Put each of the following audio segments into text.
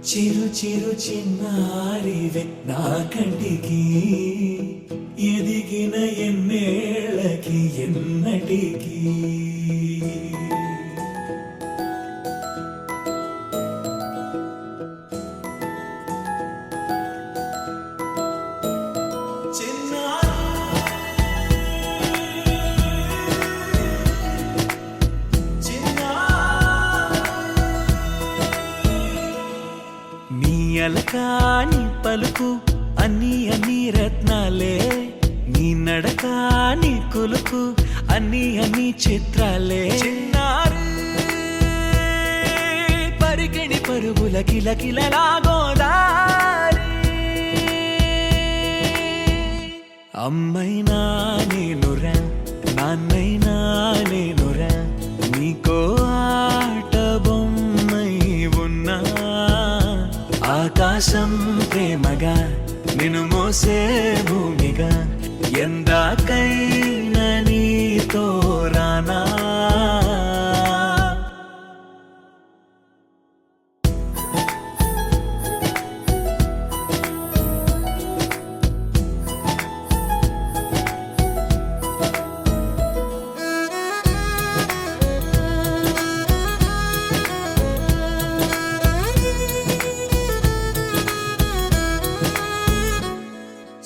చిరు చిరు చిన్నారివే నా కంటికి ఎదిగిన ఎన్నేళ్ళకి ఎన్నటికి అలకాని పలుకు అన్ని అన్ని రత్నాలే నీ నడక నీ కులుకు అన్ని అన్ని చిత్రాలే చిన్నారు పరికిణి పరుగుల కిలకిలలా గోదారి అమ్మైనా నేనురా నాన్నైనా నేనురా నీకో ఆట బొమ్మై ఉన్నా ఆకాశం ప్రేమగా నిన్ను మోసే భూమిగా ఎందాకైనా నీతో రానా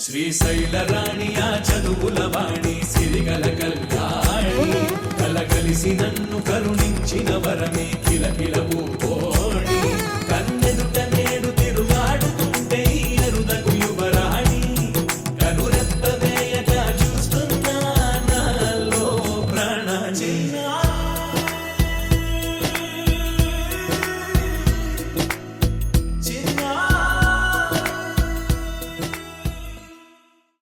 శ్రీశైల రాణి ఆ చదువుల వాణి సిరిగల కళ్యాణి కలగలిసిన